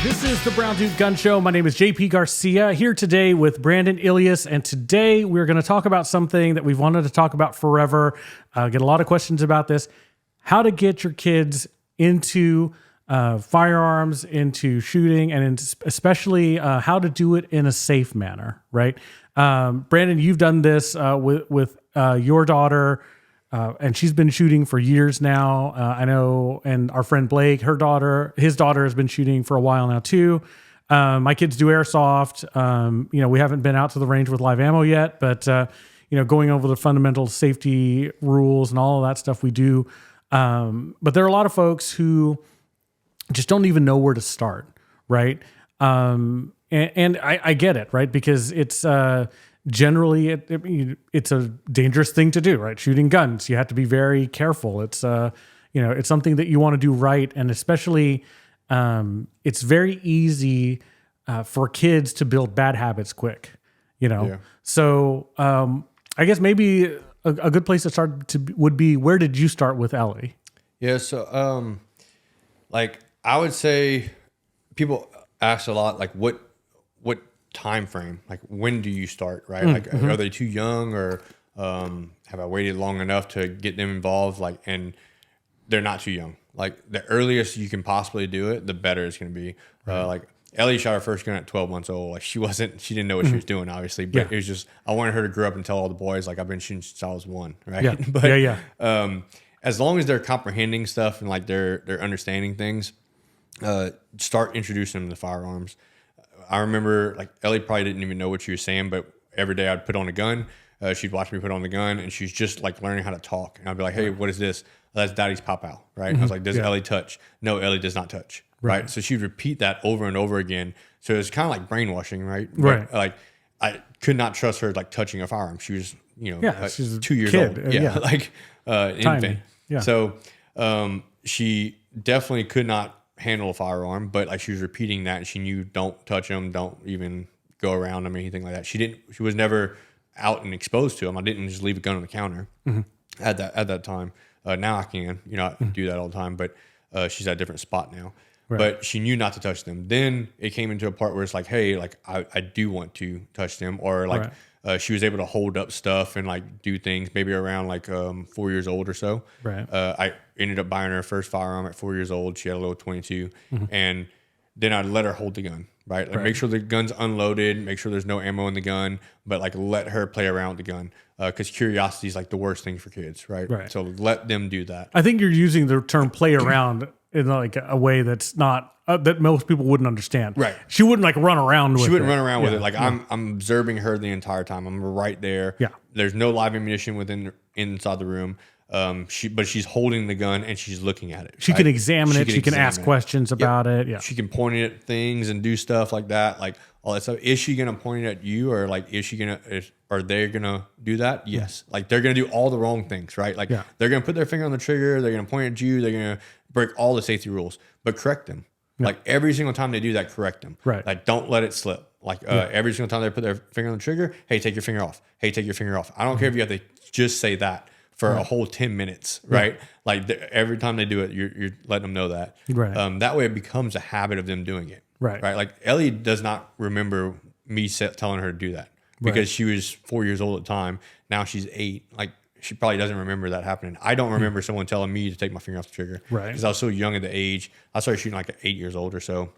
This is the Brown Dude Gun Show. My name is JP Garcia, here today with Brandon Elias, and today we're going to talk about something that we've wanted to talk about forever. Get a lot of questions about this. How to get your kids into firearms, into shooting, and especially how to do it in a safe manner, right? Brandon, you've done this with your daughter, and she's been shooting for years now. I know, and our friend Blake, his daughter has been shooting for a while now too. My kids do Airsoft. We haven't been out to the range with live ammo yet, but going over the fundamental safety rules and all of that stuff we do. But there are a lot of folks who just don't even know where to start, right? And I get it, right? Because it's generally it's a dangerous thing to do, right? Shooting guns, you have to be very careful. It's it's something that you want to do right, and especially it's very easy for kids to build bad habits quick. Yeah. So I guess maybe a good place to start would be, where did you start with Ellie? Yeah. So I would say people ask a lot, like what time frame, like when do you start, right? Are they too young, or have I waited long enough to get them involved? And they're not too young. Like the earliest you can possibly do it, the better it's going to be. Right. Ellie shot her first gun at 12 months old. Like she didn't know what she was doing, obviously, but it was just, I wanted her to grow up and tell all the boys, like, I've been shooting since I was 1, right? Yeah. But as long as they're comprehending stuff and like they're understanding things, start introducing them to firearms. I remember, like, Ellie probably didn't even know what she was saying, but every day I'd put on a gun. She'd watch me put on the gun, and she's just like learning how to talk. And I'd be like, "Hey, what is this?" "That's Daddy's pop out," right? I was like, "Does Ellie touch?" "No, Ellie does not touch." Right. So she'd repeat that over and over again. So it's kind of like brainwashing, right? Right. But, like, I could not trust her like touching a firearm. She was, she's 2 years kid. old. Infant. Yeah. So she definitely could not handle a firearm, but like she was repeating that, and she knew, don't touch them, don't even go around them, anything like that. She was never out and exposed to them. I didn't just leave a gun on the counter at that time. Now I can, I do that all the time, but she's at a different spot now. Right. But she knew not to touch them. Then it came into a part where it's like, hey, like I do want to touch them, or like she was able to hold up stuff and like do things maybe around like 4 years old or so. Right. I ended up buying her first firearm at 4 years old. She had a little 22, and then I'd let her hold the gun. Right. Like make sure the gun's unloaded, make sure there's no ammo in the gun, but like let her play around with the gun. Because curiosity is like the worst thing for kids. Right. So let them do that. I think you're using the term play around in like a way that's not that most people wouldn't understand. Right. She wouldn't like run around with it. She wouldn't run around with it. Like I'm observing her the entire time. I'm right there. Yeah. There's no live ammunition inside the room. But she's holding the gun and she's looking at it. She can examine it. She can ask questions about it. Yeah. She can point it at things and do stuff like that. Like all that stuff. Is she going to point it at you, or like, are they going to do that? Yes. Like they're going to do all the wrong things, right? Like they're going to put their finger on the trigger. They're going to point at you. They're going to break all the safety rules, but correct them. Yeah. Like every single time they do that, correct them. Right. Like don't let it slip. Like every single time they put their finger on the trigger, hey, take your finger off. Hey, take your finger off. I don't care if you have to just say that for a whole 10 minutes, right? Like every time they do it, you're letting them know that. Right. That way it becomes a habit of them doing it. Right. Like Ellie does not remember me telling her to do that because she was 4 years old at the time. Now she's 8. Like she probably doesn't remember that happening. I don't remember someone telling me to take my finger off the trigger. Right. Because I was so young at the age. I started shooting like at 8 years old or so.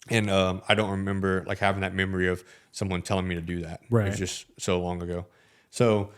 And I don't remember like having that memory of someone telling me to do that. Right. It was just so long ago. So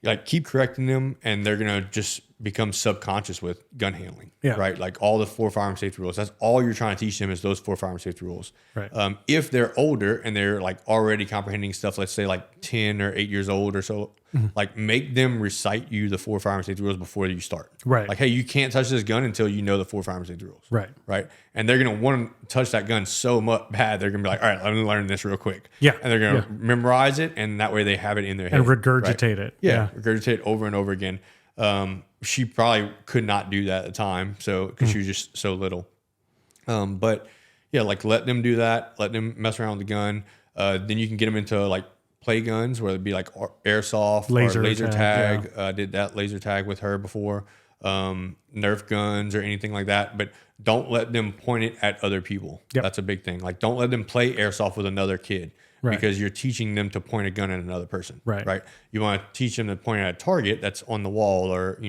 like keep correcting them, and they're gonna just become subconscious with gun handling. Yeah. Right. Like all the 4 firearm safety rules. That's all you're trying to teach them is those 4 firearm safety rules. Right. If they're older and they're like already comprehending stuff, let's say like 10 or 8 years old or so, like make them recite you the 4 firearm safety rules before you start. Right. Like, hey, you can't touch this gun until you know the 4 firearm safety rules. Right. Right. And they're gonna want to touch that gun so much bad, they're gonna be like, all right, let me learn this real quick. Yeah. And they're gonna memorize it, and that way they have it in their head and regurgitate it. Yeah, regurgitate it over and over again. She probably could not do that at the time, so because she was just so little. But yeah, like let them do that. Let them mess around with the gun. Then you can get them into like play guns, whether it be like airsoft or laser tag. Did that laser tag with her before. Nerf guns or anything like that. But don't let them point it at other people. Yep. That's a big thing. Like, don't let them play airsoft with another kid because you're teaching them to point a gun at another person. Right. You want to teach them to point at a target that's on the wall, or,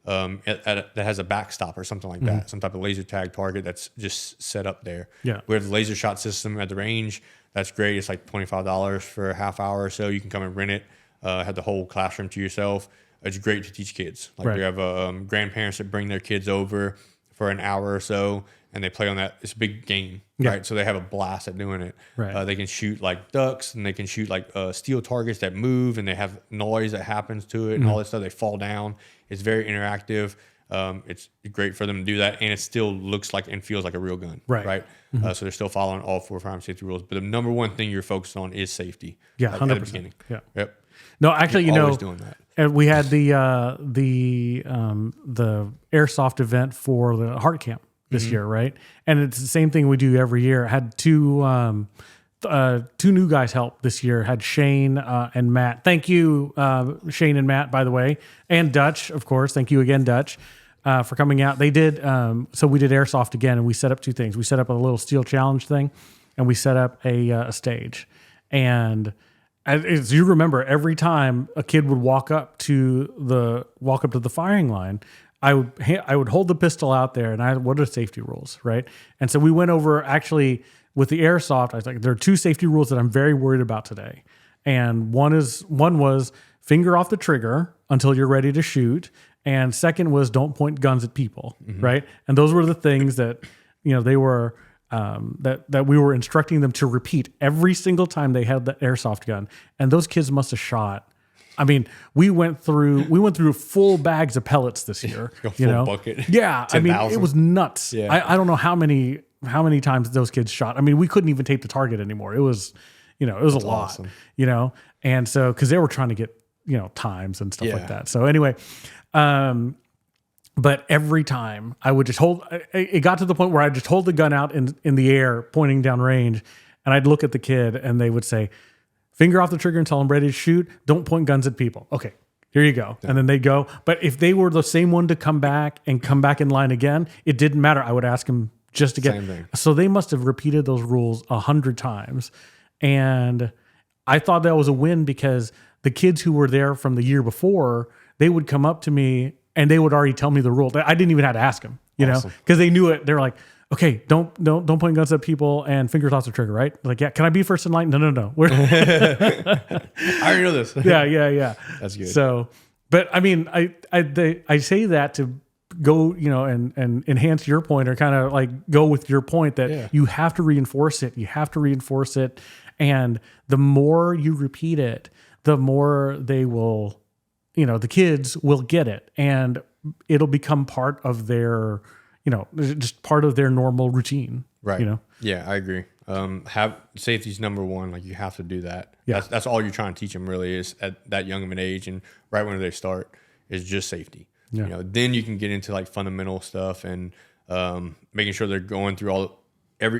that has a backstop or something like that. Some type of laser tag target that's just set up there. Yeah. We have the laser shot system at the range. That's great. It's like $25 for a half hour or so. You can come and rent it. Have the whole classroom to yourself. It's great to teach kids. Like, we have grandparents that bring their kids over for an hour or so, and they play on that. It's a big game, right? So they have a blast at doing it. Right. They can shoot like ducks, and they can shoot like steel targets that move, and they have noise that happens to it, and all that stuff. They fall down. It's very interactive. It's great for them to do that, and it still looks like and feels like a real gun, right? So they're still following all 4 firearm safety rules. But the number one thing you're focused on is safety. Yeah, like 100%. at the beginning. Yeah. Yep. No, actually, you're always doing that. And we had the airsoft event for the Heart Camp this year, right? And it's the same thing we do every year. I had two new guys help this year. Had Shane and Matt. Thank you, Shane and Matt, by the way, and Dutch, of course. Thank you again, Dutch, for coming out. They did. So we did airsoft again, and we set up 2 things. We set up a little steel challenge thing, and we set up a stage. And as you remember, every time a kid would walk up to the firing line, I would hold the pistol out there, and what are the safety rules, right? And so we went over, actually, with the airsoft. I was like, there are 2 safety rules that I'm very worried about today, and one was finger off the trigger until you're ready to shoot, and second was don't point guns at people, right? And those were the things that they were. That we were instructing them to repeat every single time they had the airsoft gun, and those kids must have shot. I mean, we went through full bags of pellets this year. Full bucket. Yeah, 10, I mean, it was nuts. Yeah. I don't know how many times those kids shot. I mean, we couldn't even tape the target anymore. It was, it was a lot. Awesome. And so because they were trying to get times and stuff like that. So anyway, but every time I would just it got to the point where I'd just hold the gun out in the air, pointing down range, and I'd look at the kid, and they would say, finger off the trigger until I'm ready to shoot. Don't point guns at people. Okay, here you go. Yeah. And then they'd go. But if they were the same one to come back in line again, it didn't matter. I would ask them just to get. Same thing. So they must have repeated those rules 100 times. And I thought that was a win because the kids who were there from the year before, they would come up to me and they would already tell me the rule. I didn't even have to ask them, because they knew it. They're like, okay, don't point guns at people and fingers off the trigger, right? Like, yeah, can I be first in line? No. I already know this. Yeah. That's good. So, but I mean, I say that to go, and enhance your point, or kind of like go with your point that you have to reinforce it. You have to reinforce it. And the more you repeat it, the more they will, the kids will get it, and it'll become part of their, just part of their normal routine. Right. Yeah, I agree. Safety's number one. Like, you have to do that. Yeah. That's all you're trying to teach them, really, is at that young of an age, and right when they start, is just safety. Yeah. Then you can get into like fundamental stuff, and making sure they're going through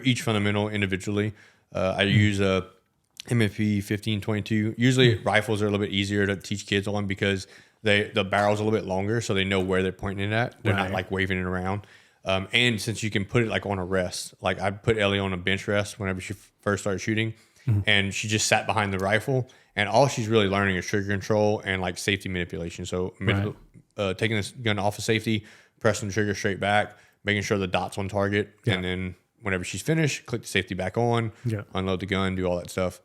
each fundamental individually. I use a MFP 1522. Usually rifles are a little bit easier to teach kids on because the barrel's a little bit longer, so they know where they're pointing it at. They're not like waving it around. And since you can put it like on a rest, like I put Ellie on a bench rest whenever she first started shooting, and she just sat behind the rifle, and all she's really learning is trigger control and like safety manipulation. So taking this gun off of safety, pressing the trigger straight back, making sure the dot's on target, and then whenever she's finished, click the safety back on, unload the gun, do all that stuff.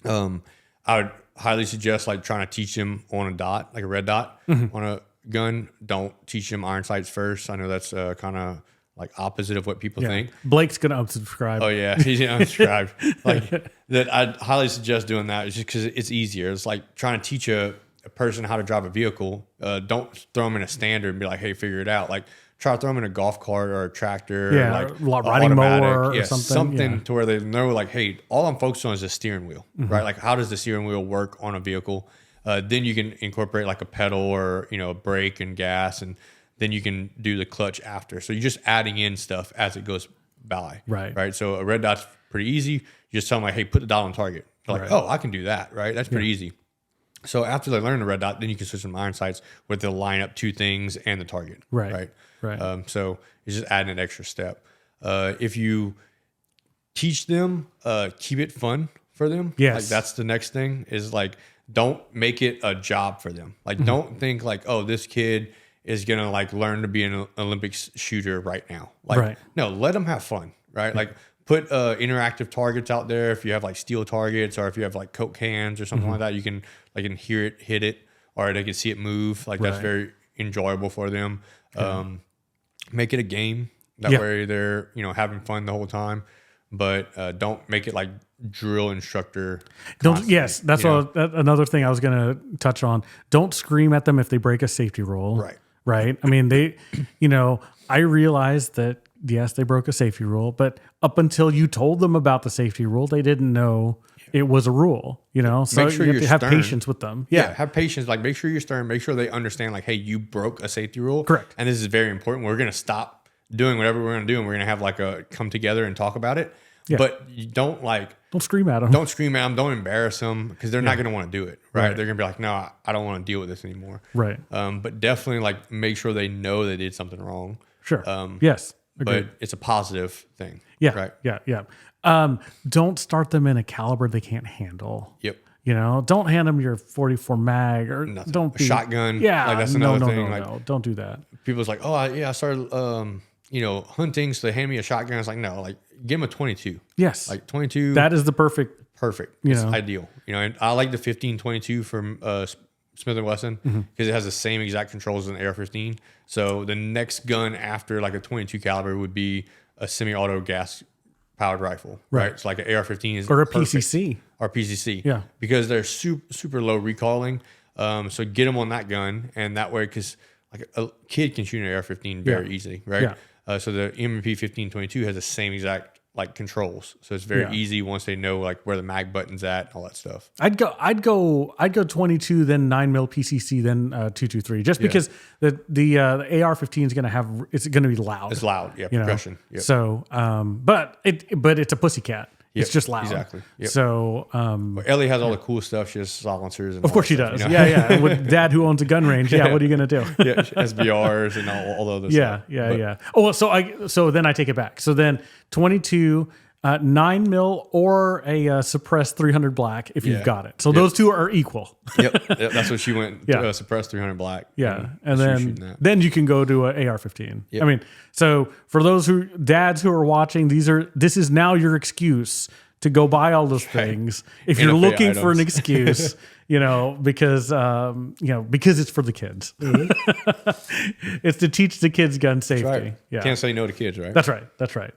I would highly suggest like trying to teach them on a dot, like a red dot on a gun. Don't teach them iron sights first. I know that's kind of like opposite of what people think. Blake's gonna unsubscribe. Oh yeah, he's gonna unsubscribe. Like that, I'd highly suggest doing that. It's just because it's easier. It's like trying to teach a person how to drive a vehicle. Don't throw them in a standard and be like, hey, figure it out. Like, try to throw them in a golf cart or a tractor, or like riding mower or something to where they know, like, hey, all I'm focused on is the steering wheel, right? Like, how does the steering wheel work on a vehicle? Then you can incorporate like a pedal or a brake and gas, and then you can do the clutch after. So you're just adding in stuff as it goes by, right? So a red dot's pretty easy. You just tell them like, hey, put the dot on target. They're like, oh, I can do that, right? That's pretty easy. So after they learn the red dot, then you can switch them to iron sights where they'll line up two things and the target. Right. So it's just adding an extra step. If you teach them, keep it fun for them. Yes. Like that's the next thing is like, don't make it a job for them. Like, don't think like, oh, this kid is going to like learn to be an Olympics shooter right now. Like, no, let them have fun. Right. Like put interactive targets out there. If you have like steel targets or if you have like Coke cans or something like that, you can hear it, hit it, or they can see it move. Like that's very enjoyable for them. Make it a game. That way they're, having fun the whole time, but don't make it like drill instructor. Yes, that's another thing I was going to touch on. Don't scream at them if they break a safety rule. Right. I mean, they, I realized that, yes, they broke a safety rule, but up until you told them about the safety rule, they didn't know it was a rule, So make sure you have to have patience with them. Yeah, have patience. Like, make sure you're stern. Make sure they understand, like, hey, you broke a safety rule. Correct. And this is very important. We're going to stop doing whatever we're going to do, and we're going to have, like, a come together and talk about it. Yeah. But you don't scream at them. Don't scream at them. Don't embarrass them because they're not going to want to do it. Right. They're going to be like, no, I don't want to deal with this anymore. Right. But definitely, like, make sure they know they did something wrong. Sure. Yes. Agreed. But it's a positive thing. Yeah. Right. Yeah. Don't start them in a caliber they can't handle. Yep. Don't hand them your 44 mag or don't be shotgun. Yeah. Like, that's another thing. No. Don't do that. People's like, oh, I started, hunting. So they hand me a shotgun. It's like, no, like give them a 22. Yes. Like 22. That is the perfect. It's ideal. And I like the 1522 from Smith & Wesson because it has the same exact controls as an AR-15. So the next gun after like a 22 caliber would be a semi-auto gas powered rifle, right? So like an AR-15 is or a PCC. Or PCC. Yeah. Because they're super low recalling. So get them on that gun, and that way, because like a kid can shoot an AR-15 very easily, right? Yeah. So the M&P 1522 has the same exact like controls, so it's very easy once they know like where the mag button's at, all that stuff. I'd go 22, then 9mm PCC, then 223, just because the AR-15 is it's going to be loud. It's loud, progression. Yep. So, but it's a pussycat. It's just loud. Exactly. Yep. So, Ellie has all the cool stuff. She has silencers. And of course she does. Yeah. And with dad who owns a gun range, what are you going to do? SBRs and all the other stuff. Yeah. Oh, so then I take it back. So then 22, 9mm or a suppressed 300 black if you've got it. So those two are equal. Yep. That's what she went. Suppressed 300 black. Yeah, and then you can go to an AR-15. Yep. I mean, so for those dads who are watching, this is now your excuse to go buy all those things. If you're looking for an excuse, because it's for the kids. It's to teach the kids gun safety. Right. Yeah, can't say no to kids, right? That's right.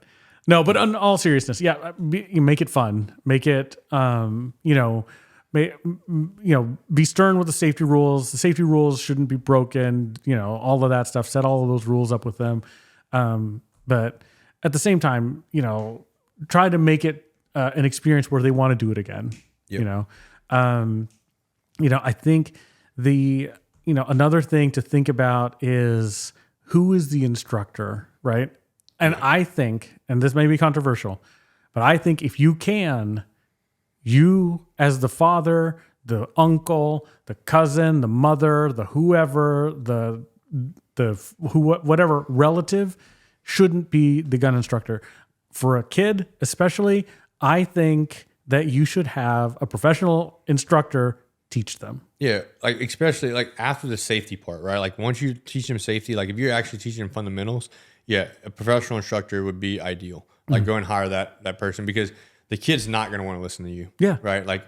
No, but in all seriousness, you make it fun. Make it, be stern with the safety rules. The safety rules shouldn't be broken. All of that stuff. Set all of those rules up with them. But at the same time, try to make it an experience where they want to do it again. Yep. I think another thing to think about is who is the instructor, right? And I think, and this may be controversial, but I think if you as the father, the uncle, the cousin, the mother, the whoever, whatever relative shouldn't be the gun instructor. For a kid, especially, I think that you should have a professional instructor teach them. Yeah, like especially like after the safety part, right? Like once you teach them safety, like if you're actually teaching them fundamentals, a professional instructor would be ideal. Like go and hire that person because the kid's not going to want to listen to you. Yeah. Right. Like,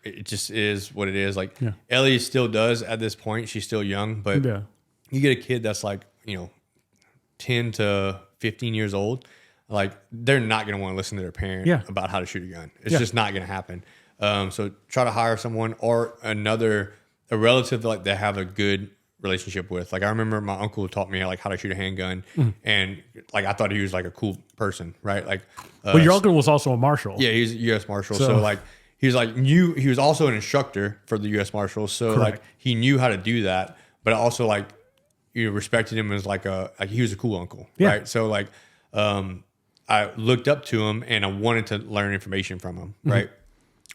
it just is what it is. Like Ellie still does at this point. She's still young, but you get a kid that's like, 10 to 15 years old. Like they're not going to want to listen to their parent about how to shoot a gun. It's just not going to happen. So try to hire someone or a relative like they have a good relationship with. Like I remember my uncle taught me like how to shoot a handgun, and like I thought he was like a cool person, right? Like, but your uncle was also a marshal. Yeah, he's a U.S. Marshal. So like he was also an instructor for the U.S. Marshals. So like he knew how to do that, but also like respected him as like he was a cool uncle, right? So like I looked up to him and I wanted to learn information from him, right?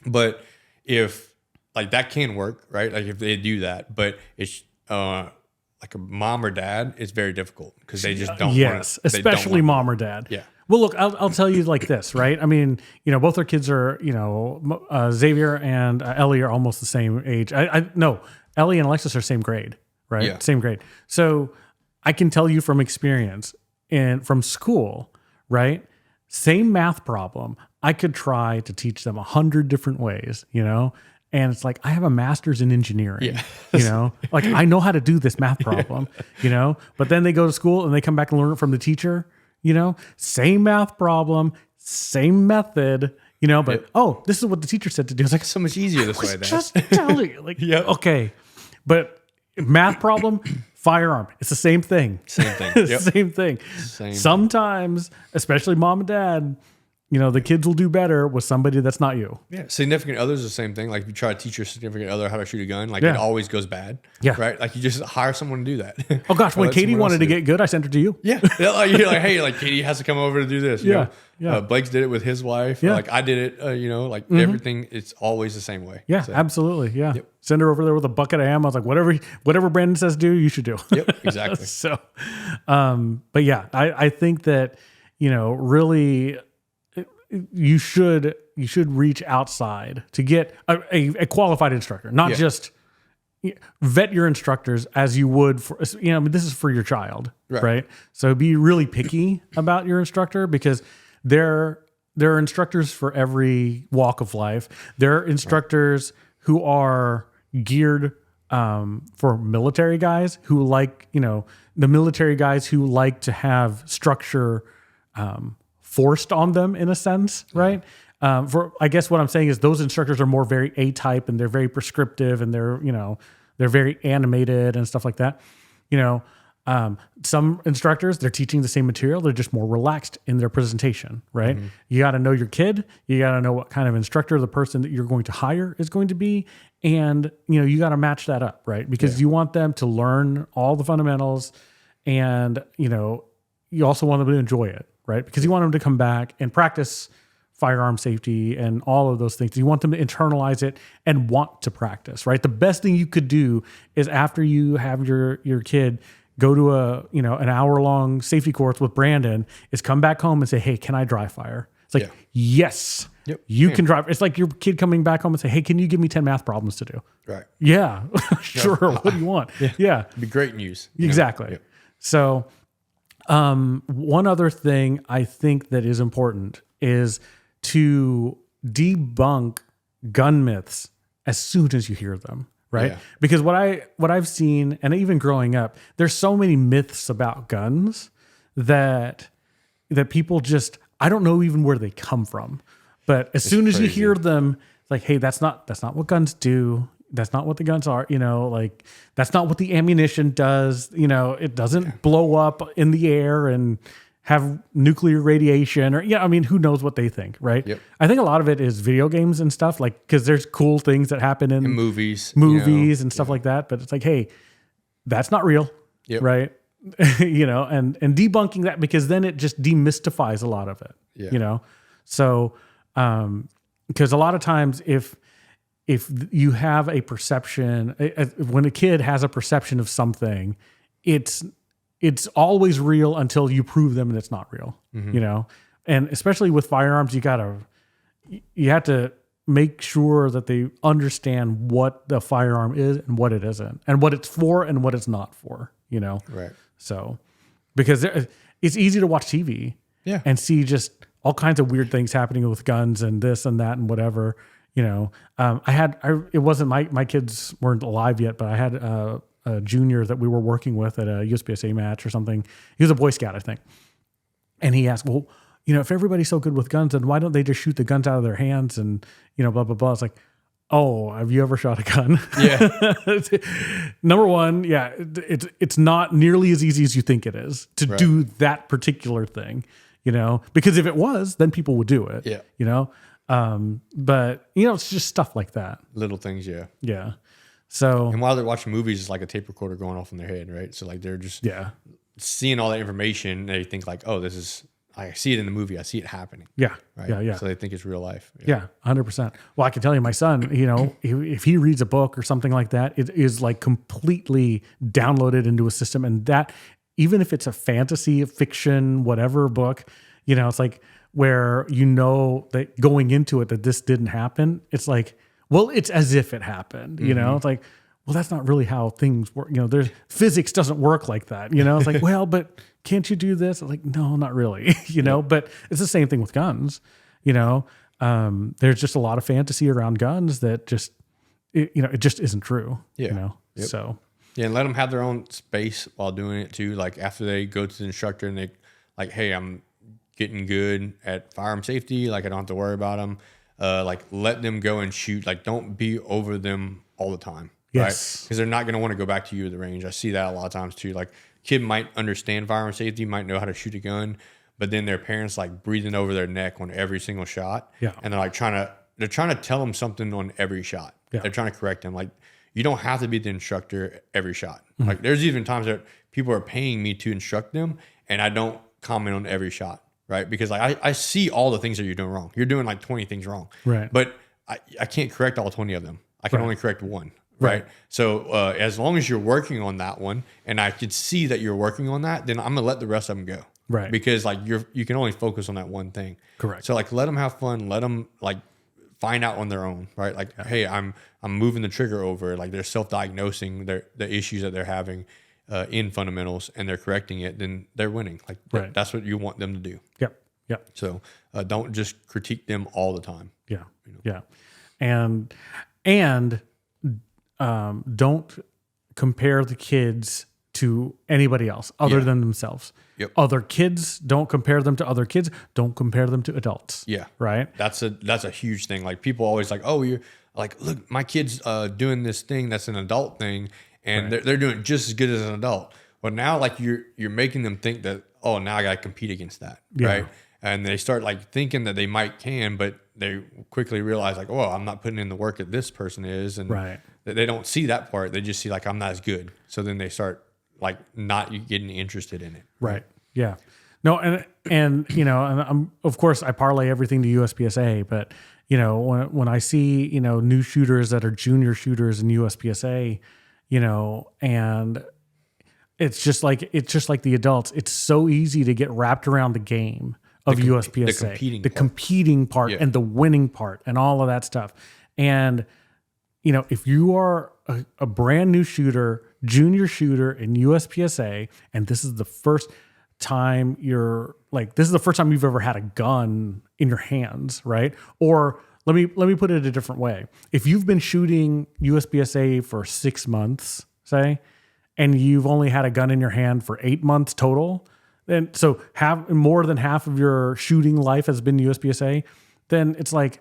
But if like that can work, right? Like if they do that, but it's like a mom or dad, it's very difficult because they just don't. Yes, especially mom or dad. Yeah. Well, look, I'll tell you like this, right? I mean, both our kids are, Xavier and Ellie are almost the same age. No, Ellie and Alexis are same grade, right? Yeah. Same grade. So I can tell you from experience and from school, right? Same math problem. I could try to teach them 100 different ways, and it's like, I have a master's in engineering, like I know how to do this math problem, but then they go to school and they come back and learn it from the teacher, same math problem, same method, but this is what the teacher said to do. It's like, so much easier this way. Just tell you, like, okay, but math problem, firearm, it's the same thing. Same thing. Yep. Same thing. Sometimes, especially mom and dad, the kids will do better with somebody that's not you. Yeah. Significant others are the same thing. Like if you try to teach your significant other how to shoot a gun, like it always goes bad. Yeah. Right. Like you just hire someone to do that. Oh gosh, when Katie wanted to get good, I sent her to you. Yeah. You're like, hey, like Katie has to come over to do this. Yeah. Blake's did it with his wife. Yeah. Like I did it, everything, it's always the same way. Yeah, so, absolutely. Yeah. Yep. Send her over there with a bucket of ammo. I was like, whatever Brandon says do, you should do. Yep, exactly. So, but yeah, I think that, really you should reach outside to get a qualified instructor, not just vet your instructors as you would for, this is for your child, right? So be really picky about your instructor because there are instructors for every walk of life. There are instructors who are geared for military guys who like, the military guys who like to have structure forced on them in a sense, right? I guess what I'm saying is those instructors are more very A-type and they're very prescriptive and they're very animated and stuff like that. Some instructors, they're teaching the same material. They're just more relaxed in their presentation, right? Mm-hmm. You got to know your kid. You got to know what kind of instructor the person that you're going to hire is going to be. And, you got to match that up, right? Because you want them to learn all the fundamentals and, you also want them to enjoy it, right? Because you want them to come back and practice firearm safety and all of those things. You want them to internalize it and want to practice, right? The best thing you could do is after you have your kid go to an hour-long safety course with Brandon is come back home and say, hey, can I dry fire? It's like, yes, you can drive. It's like your kid coming back home and say, hey, can you give me 10 math problems to do? Right. Yeah, sure. What do you want? Yeah. It'd be great news. Exactly. Yep. So one other thing I think that is important is to debunk gun myths as soon as you hear them. Right. Yeah. Because what I've seen, and even growing up, there's so many myths about guns that people just, I don't know even where they come from. But as soon as you hear them, like, hey, that's not what guns do. That's not what the guns are, like that's not what the ammunition does. It doesn't blow up in the air and have nuclear radiation or, who knows what they think, right? Yep. I think a lot of it is video games and stuff, like, because there's cool things that happen in movies and stuff like that. But it's like, hey, that's not real, right? and debunking that, because then it just demystifies a lot of it, So, because a lot of times if you have a perception, when a kid has a perception of something, it's always real until you prove them and it's not real, and especially with firearms, you have to make sure that they understand what the firearm is and what it isn't and what it's for and what it's not for, Right. So, because it's easy to watch TV and see just all kinds of weird things happening with guns and this and that and whatever, it wasn't my kids weren't alive yet, but I had a junior that we were working with at a USPSA match or something. He was a Boy Scout, I think. And he asked, well, if everybody's so good with guns, then why don't they just shoot the guns out of their hands and, blah, blah, blah. It's like, oh, have you ever shot a gun? Yeah. Number one, it's not nearly as easy as you think it is to do that particular thing, because if it was, then people would do it, but it's just stuff like that. Little things. Yeah. Yeah. So, and while they're watching movies, it's like a tape recorder going off in their head, right? So like they're just seeing all that information. They think like, oh, this is I see it in the movie. I see it happening. Yeah. Right. Yeah. So they think it's real life. Yeah, 100%. Well, I can tell you, my son, if he reads a book or something like that, it is like completely downloaded into a system. And that, even if it's a fantasy, fiction, whatever book, it's like where that going into it, that this didn't happen. It's like, well, it's as if it happened, it's like, well, that's not really how things work. There's physics doesn't work like that. It's like, well, but can't you do this? I'm like, no, not really, but it's the same thing with guns, there's just a lot of fantasy around guns that just, it just isn't true, so. Yeah. And let them have their own space while doing it too. Like after they go to the instructor and they like, hey, I'm getting good at firearm safety. Like I don't have to worry about them. Like let them go and shoot. Like don't be over them all the time. Yes. Right? Because they're not going to want to go back to you at the range. I see that a lot of times too. Like kid might understand firearm safety, might know how to shoot a gun, but then their parents like breathing over their neck on every single shot. Yeah. And they're like trying to tell them something on every shot. Yeah. They're trying to correct them. Like you don't have to be the instructor every shot. Like there's even times that people are paying me to instruct them and I don't comment on every shot. Right. Because like I see all the things that you're doing wrong. You're doing like 20 things wrong. Right. But I can't correct all 20 of them. I can only correct one. Right. So as long as you're working on that one and I could see that you're working on that, then I'm going to let the rest of them go. Right. Because like you can only focus on that one thing. Correct. So like let them have fun. Let them like find out on their own. Right. Like, hey, I'm moving the trigger over. Like they're self-diagnosing the issues that they're having in fundamentals and they're correcting it. Then they're winning. Like that's what you want them to do. Yep. Yep. So don't just critique them all the time. Yeah. Yeah. And don't compare the kids to anybody else other than themselves. Yep. Other kids, don't compare them to other kids. Don't compare them to adults. Yeah. Right. That's a huge thing. Like people always like, oh, you're like, look, my kid's doing this thing that's an adult thing, and they're doing it just as good as an adult. But now, like you're making them think that, oh, now I got to compete against that, right? And they start like thinking that they can, but they quickly realize like, oh, I'm not putting in the work that this person is, and they don't see that part. They just see like I'm not as good. So then they start like not getting interested in it. Right. Yeah. No, and and I'm, of course I parlay everything to USPSA, but when I see new shooters that are junior shooters in USPSA, and it's just like the adults. It's so easy to get wrapped around the game of USPSA, the competing part and the winning part and all of that stuff. And if you are a brand new shooter, junior shooter in USPSA, and this is the first time you've ever had a gun in your hands, right? Or let me put it a different way. If you've been shooting USPSA for 6 months, say, and you've only had a gun in your hand for 8 months total, then so have more than half of your shooting life has been USPSA, then it's like,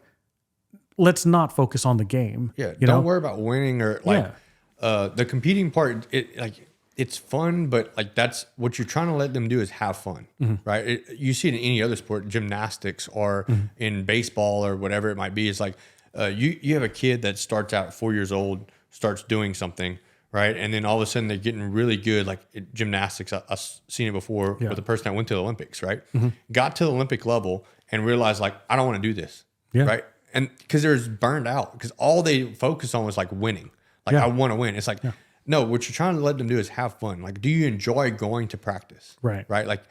let's not focus on the game. Yeah. Don't worry about winning or like the competing part. It's fun, but like that's what you're trying to let them do is have fun, right? You see it in any other sport, gymnastics or in baseball or whatever it might be. It's like you have a kid that starts out 4 years old, starts doing something, right? And then all of a sudden they're getting really good, like gymnastics. I've seen it before with a person that went to the Olympics, right? Got to the Olympic level and realized like, I don't want to do this, right? And because they're burned out because all they focus on was like winning. Like I want to win. It's like, no, what you're trying to let them do is have fun. Like, do you enjoy going to practice? Right. Right. Like,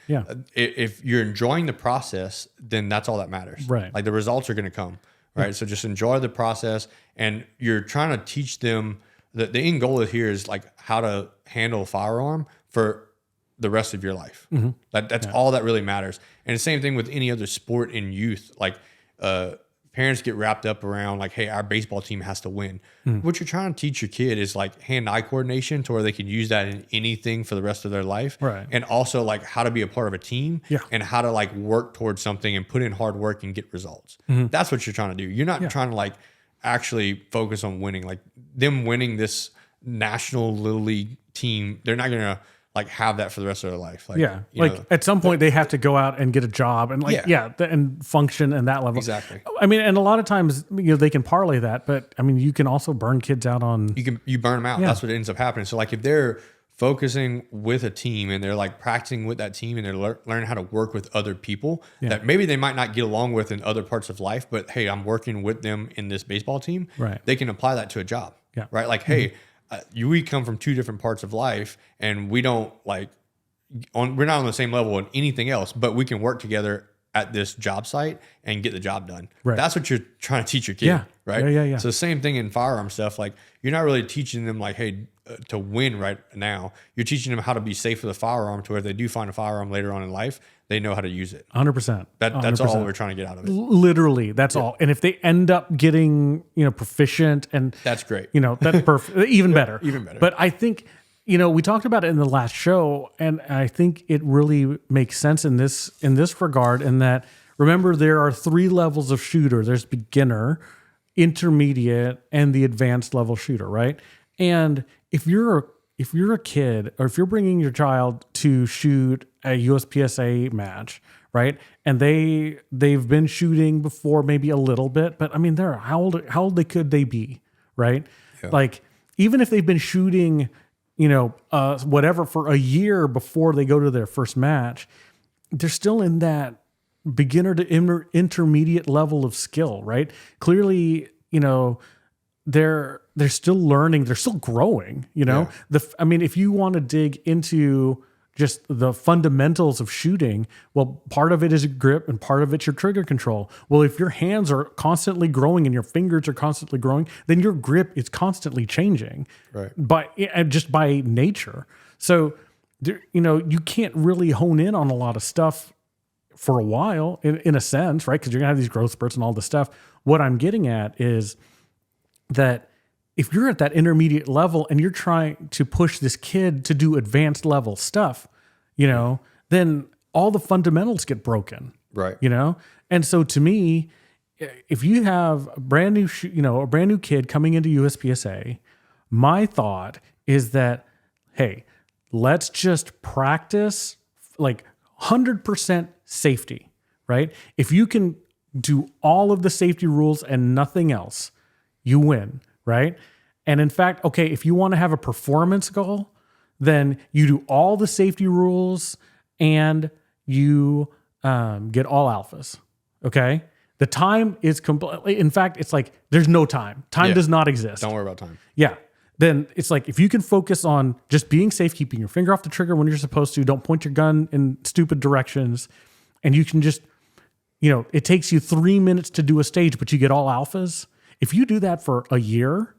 if you're enjoying the process, then that's all that matters. Right. Like the results are going to come. Right. So just enjoy the process, and you're trying to teach them the end goal here is like how to handle a firearm for the rest of your life. That's all that really matters. And the same thing with any other sport in youth. Like, parents get wrapped up around like, hey, our baseball team has to win. What you're trying to teach your kid is like hand-eye coordination to where they can use that in anything for the rest of their life. Right. And also like how to be a part of a team and how to like work towards something and put in hard work and get results. That's what you're trying to do. You're not trying to like actually focus on winning. Like them winning this national little league team, they're not going to like have that for the rest of their life. Like, like at some point they have to go out and get a job and like, and function in that level. Exactly. I mean, and a lot of times, they can parlay that, but I mean, you can also burn kids out on. You burn them out. That's what ends up happening. So like if they're focusing with a team and they're like practicing with that team and they're learning how to work with other people that maybe they might not get along with in other parts of life, but hey, I'm working with them in this baseball team. Right. They can apply that to a job. Yeah. Right. Like, hey, we come from two different parts of life and we don't like we're not on the same level in anything else, but we can work together at this job site and get the job done. Right. That's what you're trying to teach your kid. Yeah. Right. Yeah. So the same thing in firearm stuff. Like you're not really teaching them like, hey, to win right now. You're teaching them how to be safe with a firearm to where if they do find a firearm later on in life, they know how to use it. 100%. That's all we're trying to get out of it. Literally, that's all. And if they end up getting, proficient and that's great. That's perfect. Even better. Even better. But I think, we talked about it in the last show, and I think it really makes sense in this regard. In that, remember, there are 3 levels of shooter. There's beginner, intermediate, and the advanced level shooter, right? And if you're a kid, or if you're bringing your child to shoot a USPSA match, right, and they've been shooting before, maybe a little bit, but I mean, how old could they be, right? Yeah. Like even if they've been shooting, whatever for a year before they go to their first match, they're still in that beginner to intermediate level of skill, right? Clearly, they're still learning, they're still growing, Yeah. If you want to dig into just the fundamentals of shooting, well, part of it is grip and part of it's your trigger control. Well, if your hands are constantly growing and your fingers are constantly growing, then your grip is constantly changing, right? Just by nature. So, you can't really hone in on a lot of stuff for a while, in a sense, right? Because you're gonna have these growth spurts and all this stuff. What I'm getting at is that if you're at that intermediate level and you're trying to push this kid to do advanced level stuff, then all the fundamentals get broken, right? And so to me, if you have a brand new kid coming into USPSA, my thought is that, hey, let's just practice like 100% safety, right? If you can do all of the safety rules and nothing else, you win, right? And in fact, okay, if you want to have a performance goal, then you do all the safety rules and you get all alphas, okay? The time is completely, in fact, it's like there's no time. Time does not exist. Don't worry about time. Yeah. Then it's like if you can focus on just being safe, keeping your finger off the trigger when you're supposed to, don't point your gun in stupid directions, and you can just, it takes you 3 minutes to do a stage, but you get all alphas. If you do that for a year,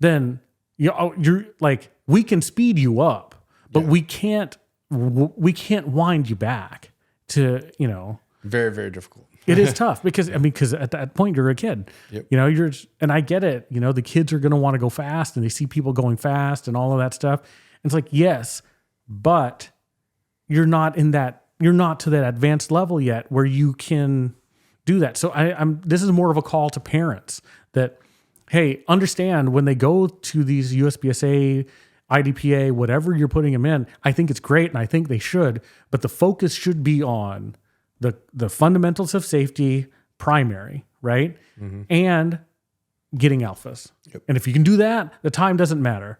then you're like, we can speed you up, but we can't wind you back to, Very, very difficult. It is tough because at that point you're a kid, Yep. and I get it. The kids are going to want to go fast and they see people going fast and all of that stuff. And it's like, yes, but you're not to that advanced level yet where you can do that. So this is more of a call to parents that, hey, understand when they go to these USPSA, IDPA, whatever you're putting them in, I think it's great and I think they should, but the focus should be on the fundamentals of safety, primary, right? Mm-hmm. And getting alphas. Yep. And if you can do that, the time doesn't matter,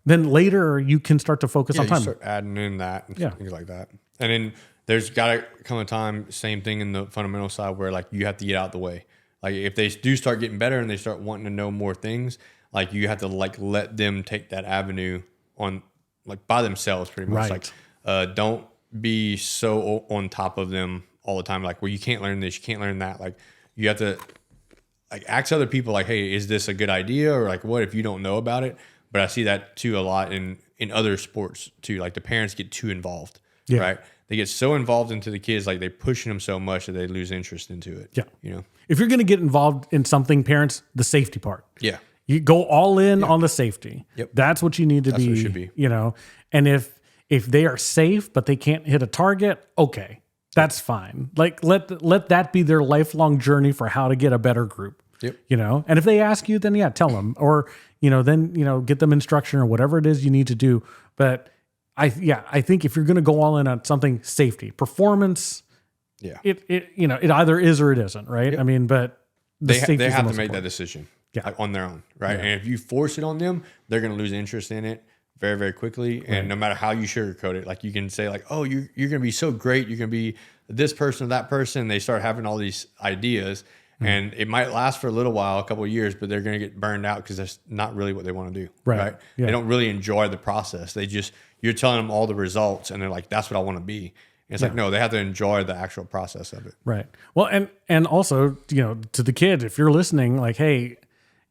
then later you can start to focus on time. You start adding in that and things like that. And then there's got to come a time, same thing in the fundamental side, where like you have to get out the way. Like if they do start getting better and they start wanting to know more things, like you have to like let them take that avenue on like by themselves pretty much. Right. Like don't be so on top of them all the time. Like, well, you can't learn this, you can't learn that. Like you have to like ask other people like, hey, is this a good idea? Or like, what if you don't know about it? But I see that too a lot in other sports too. Like the parents get too involved, right? They get so involved into the kids, like they're pushing them so much that they lose interest into it. Yeah. If you're going to get involved in something, parents, the safety part. Yeah. You go all in on the safety. Yep. That's what you need to be. What it should be. And if they are safe, but they can't hit a target, okay, that's fine. Like let that be their lifelong journey for how to get a better group. Yep. And if they ask you, then tell them, or, then, get them instruction or whatever it is you need to do. But I think if you're going to go all in on something, safety, performance, it either is or it isn't, right? Yep. But they have to make that decision. Yeah. On their own, right? Yeah. And if you force it on them, they're going to lose interest in it very, very quickly. And no matter how you sugarcoat it, like you can say like, oh, you're going to be so great. You're going to be this person or that person. They start having all these ideas and it might last for a little while, a couple of years, but they're going to get burned out because that's not really what they want to do. Right. Yeah. They don't really enjoy the process. You're telling them all the results and they're like, that's what I want to be. And it's like, no, they have to enjoy the actual process of it. Right. Well, and also, to the kids, if you're listening, like, hey,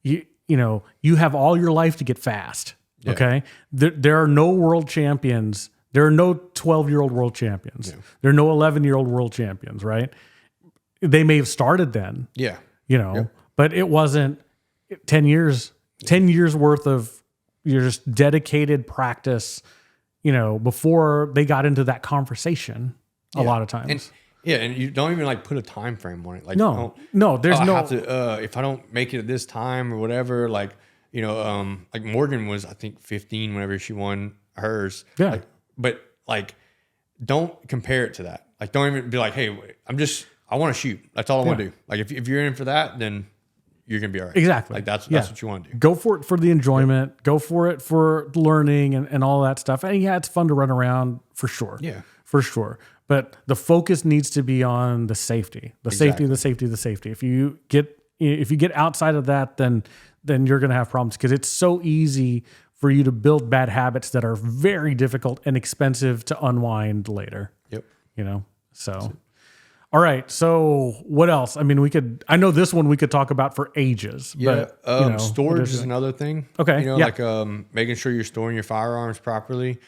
you have all your life to get fast. Yeah. Okay. There are no world champions. There are no 12-year-old world champions. Yeah. There are no 11-year-old world champions, right? They may have started then. Yeah. But it wasn't 10 years worth of just dedicated practice, before they got into that conversation a lot of times. And you don't even like put a time frame on it. Like, no, there's I no, have to, if I don't make it at this time or whatever, like, like Morgan was, I think 15 whenever she won hers. Yeah. But don't compare it to that. Like, don't even be like, hey, I want to shoot. That's all I want to do. Like if you're in for that, then you're going to be all right. Exactly. Like that's what you want to do. Go for it for the enjoyment. Yeah. Go for it for learning and all that stuff. And yeah, it's fun to run around for sure. Yeah. For sure. But the focus needs to be on the safety. The safety. If you get outside of that, then you're going to have problems because it's so easy for you to build bad habits that are very difficult and expensive to unwind later. Yep. So. All right. So what else? I mean, I know this one we could talk about for ages. Yeah. But, storage is another thing. Okay. Like making sure you're storing your firearms properly.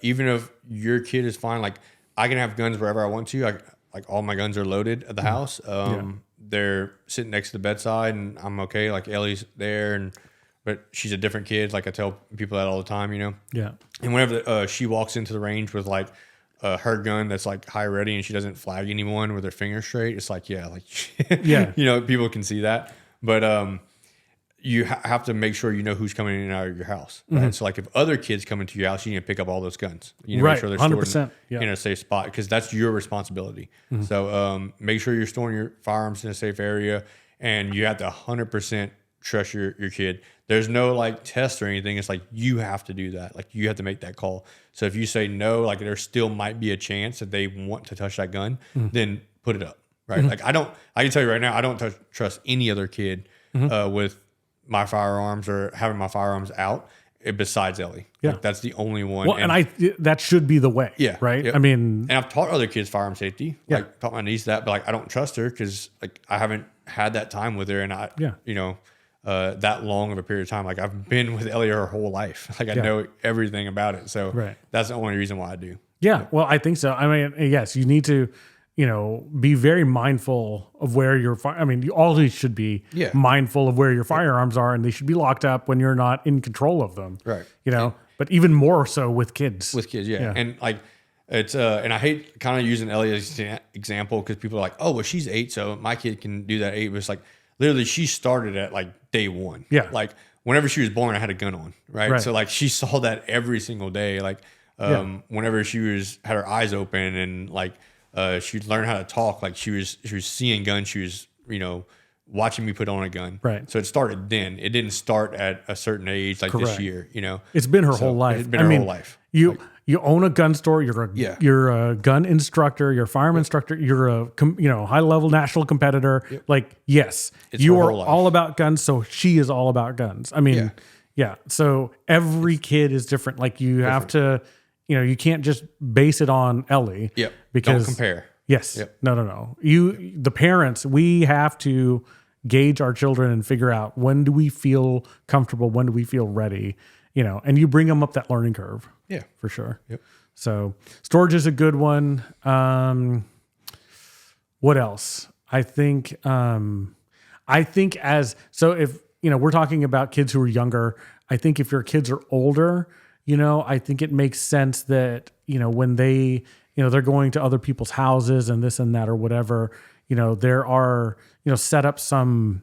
Even if your kid is fine, like I can have guns wherever I want to. Like all my guns are loaded at the house. They're sitting next to the bedside and I'm okay. Like Ellie's there but she's a different kid. Like I tell people that all the time, Yeah. And whenever she walks into the range with like, her gun that's like high ready and she doesn't flag anyone with her finger straight. It's like, people can see that, but, you have to make sure who's coming in and out of your house. Right? Mm-hmm. So like if other kids come into your house, you need to pick up all those guns. You need to make sure they're stored in a safe spot because that's your responsibility. Mm-hmm. So, make sure you're storing your firearms in a safe area and you have to 100% trust your kid. There's no like test or anything. It's like you have to do that. Like you have to make that call. So if you say no, like there still might be a chance that they want to touch that gun, then put it up. Right. Mm-hmm. Like I can tell you right now, I don't trust any other kid with my firearms or having my firearms out besides Ellie. Yeah. Like, that's the only one. Well, and that should be the way. Yeah. Right. Yep. I mean, and I've taught other kids firearm safety. Like taught my niece that, but like I don't trust her because like I haven't had that time with her and that long of a period of time. Like I've been with Ellie her whole life. Like I know everything about it. So that's the only reason why I do. Yeah. Well, I think so. I mean, yes, you need to, be very mindful of where you always should be mindful of where your firearms are and they should be locked up when you're not in control of them. Right. But even more so with kids. Yeah. And like, it's and I hate kind of using Ellie as an example because people are like, oh, well, she's 8, so my kid can do that 8. But it's like, literally, she started at like day 1. Yeah. Like whenever she was born, I had a gun on. Right. So like she saw that every single day. Like whenever she had her eyes open and like she'd learn how to talk. Like she was seeing guns. She was watching me put on a gun. Right. So it started then. It didn't start at a certain age like this year. It's been her whole life. It's been her whole life. You own a gun store. You're a gun instructor. You're a firearm instructor. You're a high level national competitor. Yep. Like it's you are all about guns. So she is all about guns. I mean, So every kid is different. Like you have to, you can't just base it on Ellie. Yep. Because don't compare. Yes. Yep. No. The parents, we have to gauge our children and figure out when do we feel comfortable, when do we feel ready, and you bring them up that learning curve. Yeah, for sure. Yep. So storage is a good one. What else? I think if, we're talking about kids who are younger, I think if your kids are older, I think it makes sense that, when they, they're going to other people's houses and this and that or whatever, there are, set up some,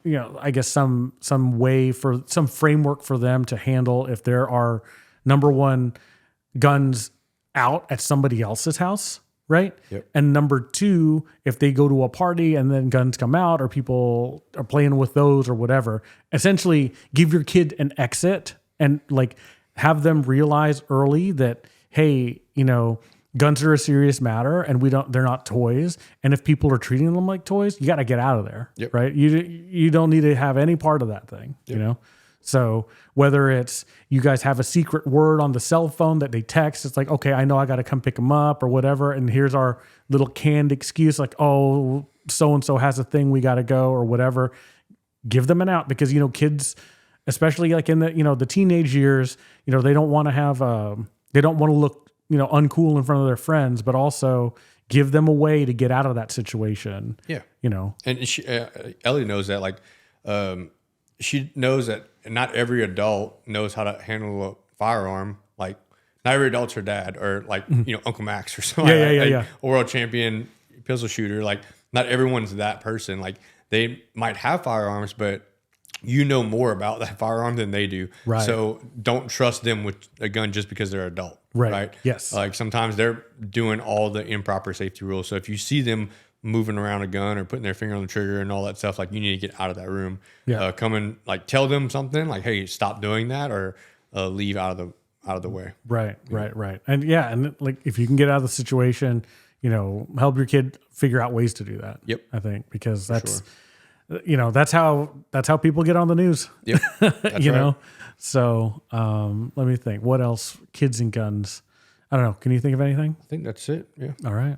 I guess some way for some framework for them to handle if there are, number one, guns out at somebody else's house, right? Yep. And number two, if they go to a party and then guns come out or people are playing with those or whatever, essentially give your kid an exit and like have them realize early that, hey, guns are a serious matter and they're not toys. And if people are treating them like toys, you got to get out of there, right? You don't need to have any part of that thing, So whether it's you guys have a secret word on the cell phone that they text, it's like, okay, I know I got to come pick them up or whatever. And here's our little canned excuse, like, oh, so-and-so has a thing, we got to go or whatever. Give them an out because, kids, especially like in the teenage years, they don't want to have, they don't want to look, uncool in front of their friends, but also give them a way to get out of that situation. Yeah. And she, Ellie knows that, like, she knows that not every adult knows how to handle a firearm. Like, not every adult's her dad or like, Uncle Max or something. A world champion pistol shooter. Like, not everyone's that person. Like, they might have firearms, but more about that firearm than they do. Right. So don't trust them with a gun just because they're adult. Right. Yes. Like, sometimes they're doing all the improper safety rules. So if you see them moving around a gun or putting their finger on the trigger and all that stuff, like, you need to get out of that room. Yeah. Come and like tell them something like, hey, stop doing that, or leave out of the way. Right. And and like, if you can get out of the situation, help your kid figure out ways to do that. Yep. I think because that's that's how people get on the news. Yep. That's right. So let me think. What else? Kids and guns. I don't know. Can you think of anything? I think that's it. Yeah. All right.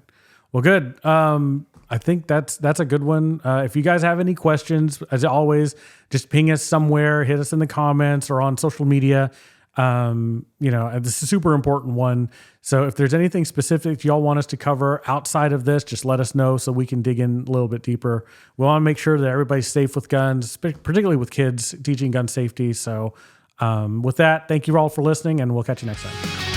Well, good. I think that's a good one. If you guys have any questions, as always, just ping us somewhere, hit us in the comments or on social media. This is a super important one. So if there's anything specific y'all want us to cover outside of this, just let us know so we can dig in a little bit deeper. We want to make sure that everybody's safe with guns, particularly with kids, teaching gun safety. So with that, thank you all for listening, and we'll catch you next time.